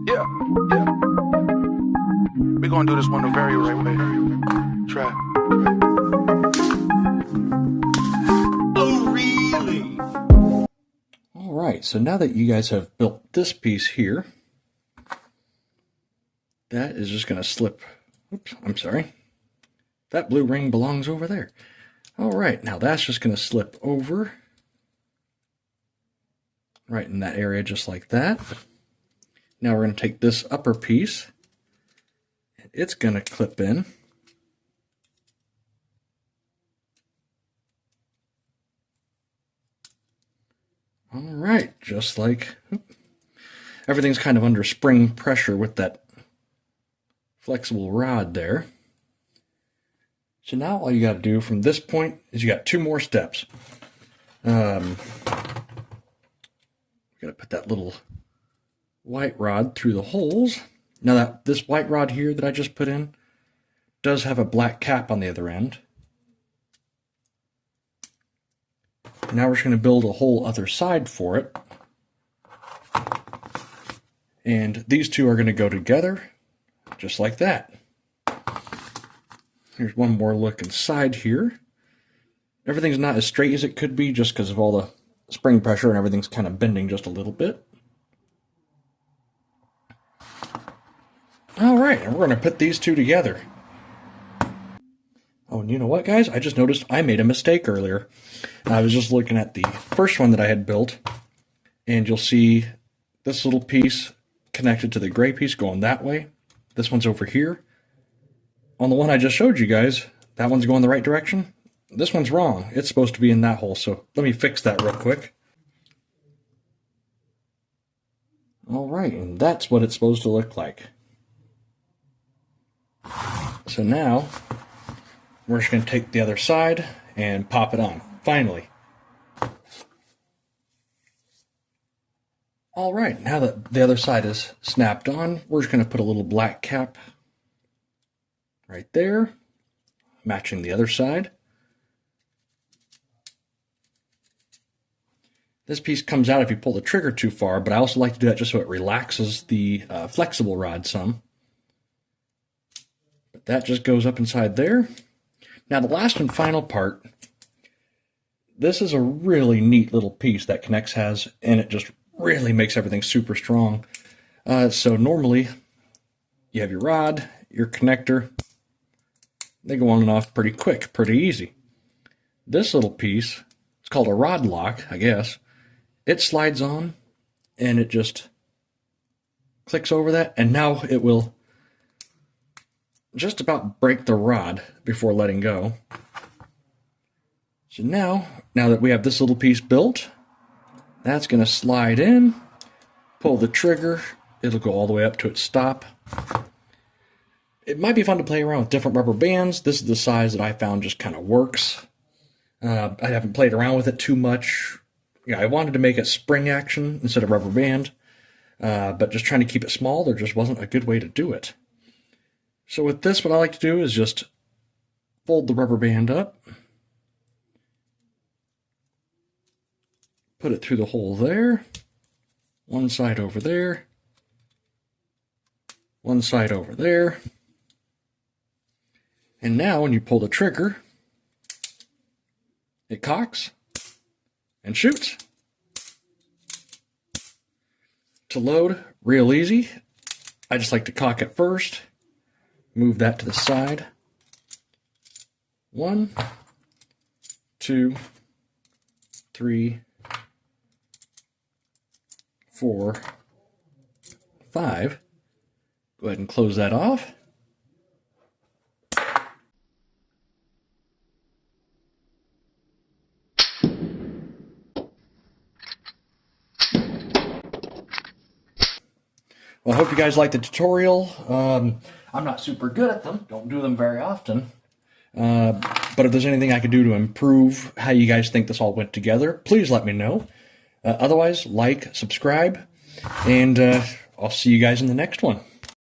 Yeah, yeah. We're gonna do this one the very right way. Try. Oh, really? All right, so now that you guys have built this piece here, that is just going to slip. Oops, I'm sorry. That blue ring belongs over there. All right, now that's just going to slip over right in that area just like that. Now we're going to take this upper piece. It's going to clip in. All right, just like everything's kind of under spring pressure with that flexible rod there. So now all you got to do from this point is you got two more steps. Got to put that little white rod through the holes. Now that this white rod here that I just put in does have a black cap on the other end. Now we're just going to build a whole other side for it. And these two are going to go together just like that. Here's one more look inside here. Everything's not as straight as it could be just because of all the spring pressure and everything's kind of bending just a little bit. All right, and we're going to put these two together. Oh, and you know what, guys? I just noticed I made a mistake earlier. I was just looking at the first one that I had built, and you'll see this little piece connected to the gray piece going that way. This one's over here. On the one I just showed you guys, that one's going the right direction. This one's wrong. It's supposed to be in that hole, so let me fix that real quick. All right, and that's what it's supposed to look like. So now, we're just going to take the other side and pop it on, finally. All right, now that the other side is snapped on, we're just going to put a little black cap right there, matching the other side. This piece comes out if you pull the trigger too far, but I also like to do that just so it relaxes the flexible rod some. But that just goes up inside there. Now the last and final part, this is a really neat little piece that K'NEX has, and it just really makes everything super strong. So normally, you have your rod, your connector, they go on and off pretty quick, pretty easy. This little piece, it's called a rod lock, I guess. It slides on, and it just clicks over that, and now it will just about break the rod before letting go. So now that we have this little piece built, that's going to slide in, pull the trigger, it'll go all the way up to its stop. It might be fun to play around with different rubber bands. This is the size that I found just kind of works. I haven't played around with it too much. Yeah, I wanted to make it spring action instead of rubber band, but just trying to keep it small, there just wasn't a good way to do it. So with this, what I like to do is just fold the rubber band up, put it through the hole there, one side over there, one side over there, and now when you pull the trigger, it cocks and shoots. To load, real easy. I just like to cock it first, move that to the side. 1, 2, 3, 4, 5. Go ahead and close that off. Well, I hope you guys liked the tutorial. I'm not super good at them. Don't do them very often. But if there's anything I could do to improve how you guys think this all went together, please let me know. Otherwise, like, subscribe, and I'll see you guys in the next one.